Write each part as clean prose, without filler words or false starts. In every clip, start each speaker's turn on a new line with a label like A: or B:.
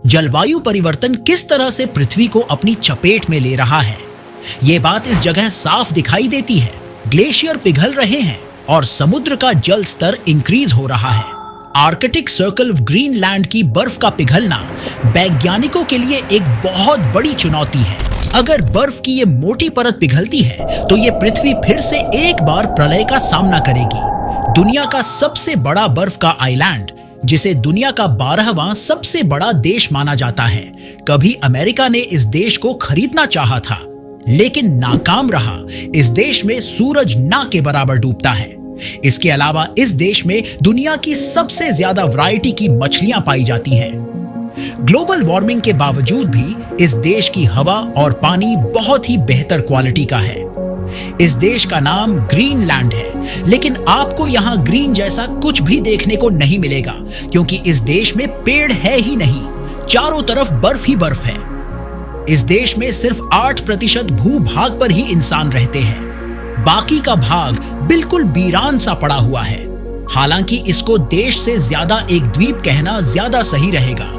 A: जलवायु परिवर्तन किस तरह से पृथ्वी को अपनी चपेट में ले रहा है, ये बात इस जगह साफ दिखाई देती है। ग्लेशियर पिघल रहे हैं और समुद्र का जल स्तर इंक्रीज हो रहा है। आर्कटिक सर्कल ग्रीनलैंड की बर्फ का पिघलना वैज्ञानिकों के लिए एक बहुत बड़ी चुनौती है। अगर बर्फ की ये मोटी परत पिघलती है तो ये पृथ्वी फिर से एक बार प्रलय का सामना करेगी। दुनिया का सबसे बड़ा बर्फ का आइलैंड, जिसे दुनिया का 12वां सबसे बड़ा देश माना जाता है, कभी अमेरिका ने इस देश को खरीदना चाहा था, लेकिन नाकाम रहा। इस देश में सूरज ना के बराबर डूबता है। इसके अलावा इस देश में दुनिया की सबसे ज्यादा वैरायटी की मछलियां पाई जाती हैं। ग्लोबल वार्मिंग के बावजूद भी इस देश की हवा और पानी बहुत ही बेहतर क्वालिटी का है। इस देश का नाम ग्रीनलैंड है, लेकिन आपको यहाँ ग्रीन जैसा कुछ भी देखने को नहीं मिलेगा, क्योंकि इस देश में पेड़ है ही नहीं। चारों तरफ बर्फ ही बर्फ है। इस देश में सिर्फ 8% भूभाग पर ही इंसान रहते हैं। बाकी का भाग बिल्कुल वीरान सा पड़ा हुआ है। हालांकि इसको देश से ज्यादा एक द्वीप कहना ज्यादा सही रहेगा,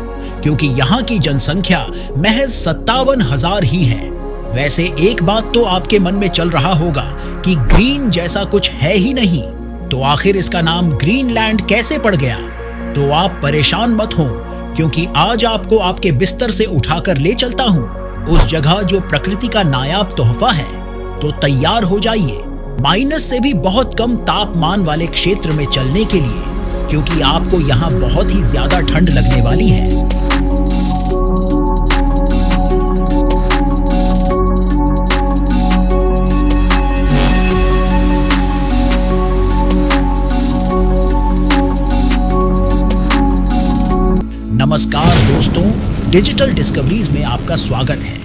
A: क्योंकि यहाँ की जनसंख्या महज 57,000 ही है। वैसे एक बात तो आपके मन में चल रहा होगा कि ग्रीन जैसा कुछ है ही नहीं, तो आखिर इसका नाम ग्रीनलैंड कैसे पड़ गया? तो आप परेशान मत हो, क्योंकि आज आपको आपके बिस्तर से उठाकर ले चलता हूँ उस जगह जो प्रकृति का नायाब तोहफा है। तो तैयार हो जाइए माइनस से भी बहुत कम तापमान वाले क्षेत्र में चलने के लिए, क्योंकि आपको यहाँ बहुत ही ज्यादा ठंड लगने वाली है। नमस्कार दोस्तों, डिजिटल डिस्कवरीज में आपका स्वागत है।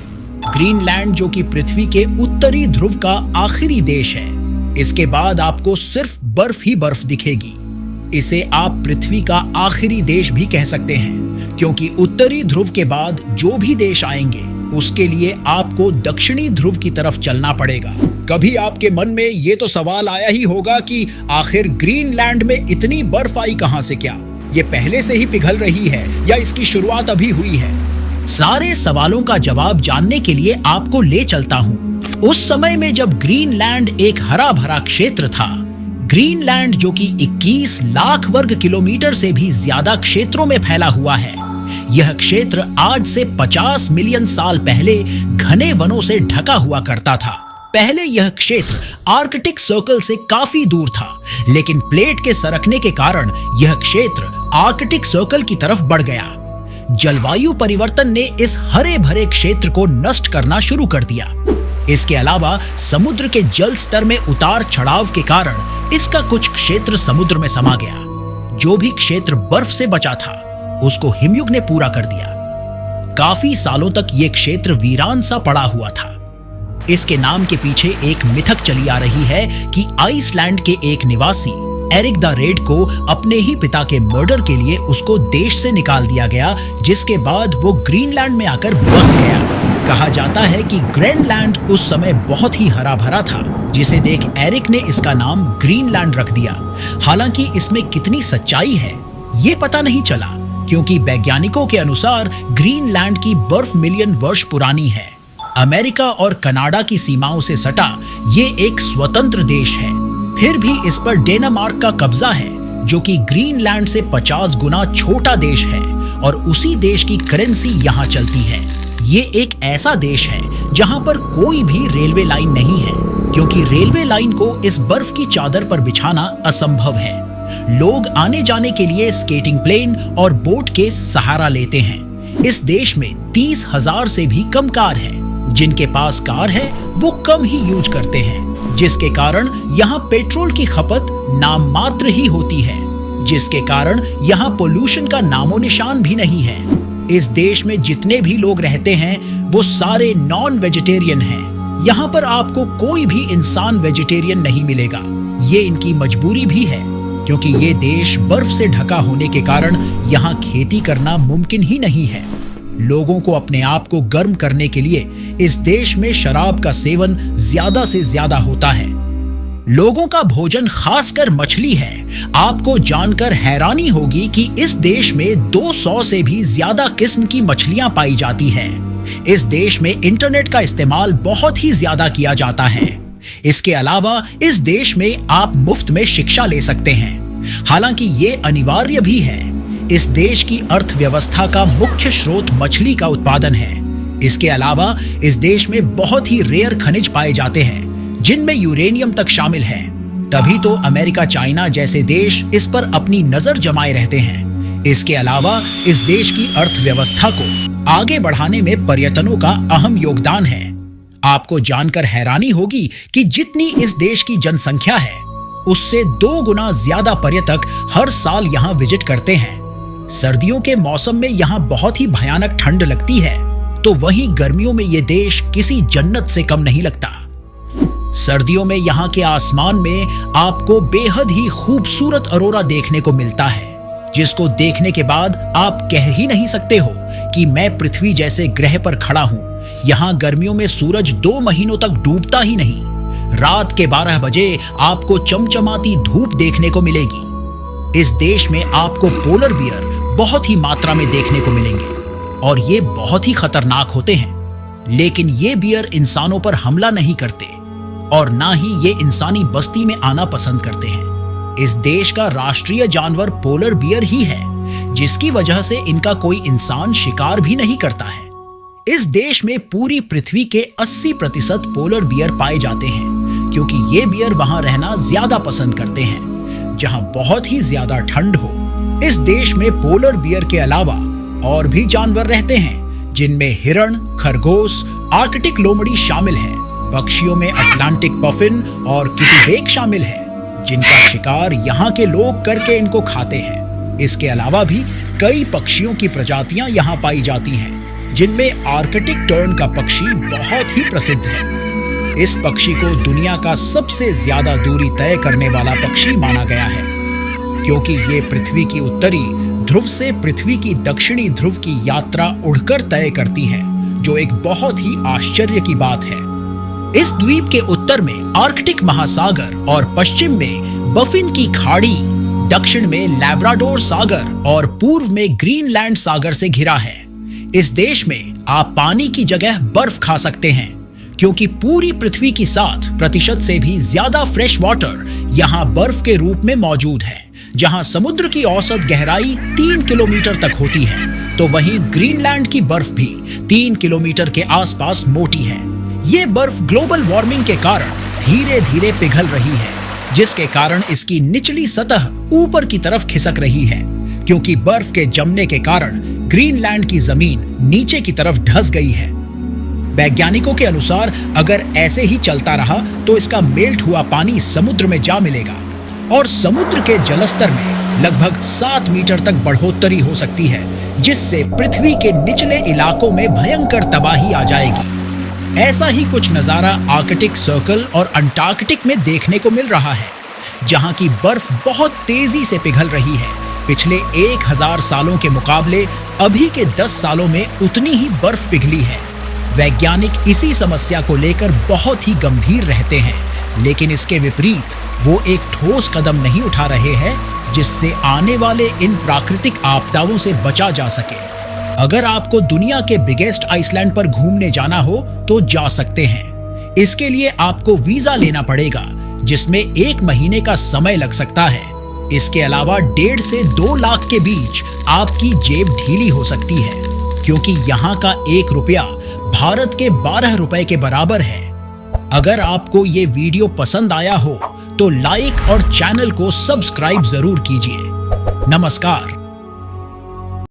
A: ग्रीनलैंड जो कि पृथ्वी के उत्तरी ध्रुव का आखिरी देश है, इसके बाद आपको सिर्फ बर्फ ही बर्फ दिखेगी। इसे आप पृथ्वी का आखिरी देश भी कह सकते हैं, क्योंकि उत्तरी ध्रुव के बाद जो भी देश आएंगे उसके लिए आपको दक्षिणी ध्रुव की तरफ चलना पड़ेगा। कभी आपके मन में ये तो सवाल आया ही होगा कि आखिर ग्रीनलैंड में इतनी बर्फ आई कहां से? क्या ये पहले से ही पिघल रही है या इसकी शुरुआत अभी हुई है? सारे सवालों का जवाब जानने के लिए आपको ले चलता हूँ उस समय में जब ग्रीनलैंड एक हरा भरा क्षेत्र था। ग्रीनलैंड जो कि 21 लाख वर्ग किलोमीटर से भी ज्यादा क्षेत्रों में फैला हुआ है। यह क्षेत्र आज से 50 मिलियन साल पहले घने वनों से ढका हुआ करता था। पहले यह क्षेत्र आर्कटिक सर्कल से काफी दूर था, लेकिन प्लेट के सरकने के कारण यह क्षेत्र आर्कटिक सर्कल की तरफ बढ़ गया। जलवायु परिवर्तन ने इस हरे भरे क्षेत्र को नष्ट करना शुरू कर दिया। इसके अलावा समुद्र के जल स्तर में उतार चढ़ाव के कारण इसका कुछ क्षेत्र समुद्र में समा गया। जो भी क्षेत्र बर्फ से बचा था उसको हिमयुग ने पूरा कर दिया। काफी सालों तक ये क्षेत्र वीरान सा पड़ा हुआ था। इसके नाम के पीछे एक मिथक चली आ रही है कि आइसलैंड के एक निवासी एरिक द रेड को अपने ही पिता के मर्डर के लिए उसको देश से निकाल दिया गया, जिसके बाद वो ग्रीनलैंड में आकर बस गया। कहा जाता है कि ग्रीनलैंड उस समय बहुत ही हरा भरा था, जिसे देख एरिक ने इसका नाम ग्रीनलैंड रख दिया। हालांकि इसमें कितनी सच्चाई है ये पता नहीं चला, क्योंकि वैज्ञानिकों के अनुसार ग्रीनलैंड की बर्फ मिलियन वर्ष पुरानी है। अमेरिका और कनाडा की सीमाओं से सटा ये एक स्वतंत्र देश है। फिर भी इस पर डेनमार्क का कब्जा है, जो कि ग्रीनलैंड से 50 गुना छोटा देश है, और उसी देश की करेंसी यहाँ चलती है। ये एक ऐसा देश है जहाँ पर कोई भी रेलवे लाइन नहीं है, क्योंकि रेलवे लाइन को इस बर्फ की चादर पर बिछाना असंभव है। लोग आने जाने के लिए स्केटिंग प्लेन और बोट के सहारा लेते हैं। इस देश में 30,000 से भी कम कार है। जिनके पास कार है वो कम ही यूज करते हैं, जिसके कारण यहाँ पेट्रोल की खपत नाम मात्र ही होती है, जिसके कारण यहाँ पोल्यूशन का नामो निशान भी नहीं है। इस देश में जितने भी लोग रहते हैं वो सारे नॉन वेजिटेरियन हैं। यहाँ पर आपको कोई भी इंसान वेजिटेरियन नहीं मिलेगा। ये इनकी मजबूरी भी है, क्योंकि ये देश बर्फ से ढका होने के कारण यहाँ खेती करना मुमकिन ही नहीं है। लोगों को अपने आप को गर्म करने के लिए इस देश में शराब का सेवन ज्यादा से ज्यादा होता है। लोगों का भोजन खासकर मछली है। आपको जानकर हैरानी होगी कि इस देश में 200 से भी ज्यादा किस्म की मछलियां पाई जाती है। इस देश में इंटरनेट का इस्तेमाल बहुत ही ज्यादा किया जाता है। इसके अलावा इस देश में आप मुफ्त में शिक्षा ले सकते हैं, हालांकि ये अनिवार्य भी है। इस देश की अर्थव्यवस्था का मुख्य स्रोत मछली का उत्पादन है। इसके अलावा इस देश में बहुत ही रेयर खनिज पाए जाते हैं, जिनमें यूरेनियम तक शामिल है। तभी तो अमेरिका, चाइना जैसे देश इस पर अपनी नजर जमाए रहते हैं। इसके अलावा इस देश की अर्थव्यवस्था को आगे बढ़ाने में पर्यटनों का अहम योगदान है। आपको जानकर हैरानी होगी कि जितनी इस देश की जनसंख्या है, उससे 2 गुना ज्यादा पर्यटक हर साल यहाँ विजिट करते हैं। सर्दियों के मौसम में यहाँ बहुत ही भयानक ठंड लगती है, तो वहीं गर्मियों में ये देश किसी जन्नत से कम नहीं लगता। सर्दियों में यहाँ के आसमान में आपको बेहद ही खूबसूरत अरोरा देखने को मिलता है, जिसको देखने के बाद आप कह ही नहीं सकते हो कि मैं पृथ्वी जैसे ग्रह पर खड़ा हूँ। यहाँ गर्मियों में सूरज 2 महीनों तक डूबता ही नहीं। रात के 12 बजे आपको चमचमाती धूप देखने को मिलेगी। इस देश में आपको पोलर बियर बहुत ही मात्रा में देखने को मिलेंगे और ये बहुत ही खतरनाक होते हैं। लेकिन ये बियर इंसानों पर हमला नहीं करते और ना ही ये इंसानी बस्ती में आना पसंद करते हैं। इस देश का राष्ट्रीय जानवर पोलर बियर ही है, जिसकी वजह से इनका कोई इंसान शिकार भी नहीं करता है। इस देश में पूरी पृथ्वी के 80% पोलर बियर पाए जाते हैं, क्योंकि ये बियर वहां रहना ज्यादा पसंद करते हैं, जहां बहुत ही ज्यादा ठंड हो। इस देश में पोलर बियर के अलावा और भी जानवर रहते हैं, जिनमें हिरण, खरगोश, आर्कटिक लोमड़ी शामिल है। पक्षियों में अटलांटिक पफिन और किटीबेक शामिल है, जिनका शिकार यहाँ के लोग करके इनको खाते हैं। इसके अलावा भी कई पक्षियों की प्रजातियां यहाँ पाई जाती हैं, जिनमें आर्कटिक टर्न का पक्षी बहुत ही प्रसिद्ध है। इस पक्षी को दुनिया का सबसे ज्यादा दूरी तय करने वाला पक्षी माना गया है, क्योंकि ये पृथ्वी की उत्तरी ध्रुव से पृथ्वी की दक्षिणी ध्रुव की यात्रा उड़कर तय करती है, जो एक बहुत ही आश्चर्य की बात है। इस द्वीप के उत्तर में आर्कटिक महासागर और पश्चिम में बफिन की खाड़ी, दक्षिण में लैब्राडोर सागर और पूर्व में ग्रीनलैंड सागर से घिरा है। इस देश में आप पानी की जगह बर्फ खा सकते हैं, क्योंकि पूरी पृथ्वी की 60% से भी ज्यादा फ्रेश वाटर यहाँ बर्फ के रूप में मौजूद है। जहाँ समुद्र की औसत गहराई 3 किलोमीटर तक होती है, तो वहीं ग्रीनलैंड की बर्फ भी 3 किलोमीटर के आसपास मोटी है। ये बर्फ ग्लोबल वार्मिंग के कारण धीरे धीरे पिघल रही है, जिसके कारण इसकी निचली सतह ऊपर की तरफ खिसक रही है, क्योंकि बर्फ के जमने के कारण ग्रीनलैंड की जमीन नीचे की तरफ धंस गई है। वैज्ञानिकों के अनुसार अगर ऐसे ही चलता रहा तो इसका मेल्ट हुआ पानी समुद्र में जा मिलेगा और समुद्र के जलस्तर में लगभग 7 मीटर तक बढ़ोतरी हो सकती है, जिससे पृथ्वी के निचले इलाकों में भयंकर तबाही आ जाएगी। ऐसा ही कुछ नजारा आर्कटिक सर्कल और अंटार्कटिक में देखने को मिल रहा है, जहां की बर्फ बहुत तेजी से पिघल रही है। पिछले 1000 सालों के मुकाबले अभी के 10 सालों में उतनी ही बर्फ पिघली है। वैज्ञानिक इसी समस्या को लेकर बहुत ही गंभीर रहते हैं, लेकिन इसके विपरीत वो एक ठोस कदम नहीं उठा रहे हैं, जिससे आने वाले इन प्राकृतिक आपदाओं से बचा जा सके। अगर आपको दुनिया के बिगेस्ट आइसलैंड पर घूमने जाना हो तो जा सकते हैं। इसके लिए आपको वीजा लेना पड़ेगा, जिसमें 1 महीने का समय लग सकता है। इसके अलावा 1.5 से 2 लाख के बीच आपकी जेब ढीली हो सकती है, क्योंकि यहाँ का 1 रुपया भारत के 12 रुपए के बराबर है। अगर आपको ये वीडियो पसंद आया हो तो लाइक और चैनल को सब्सक्राइब जरूर कीजिए। नमस्कार।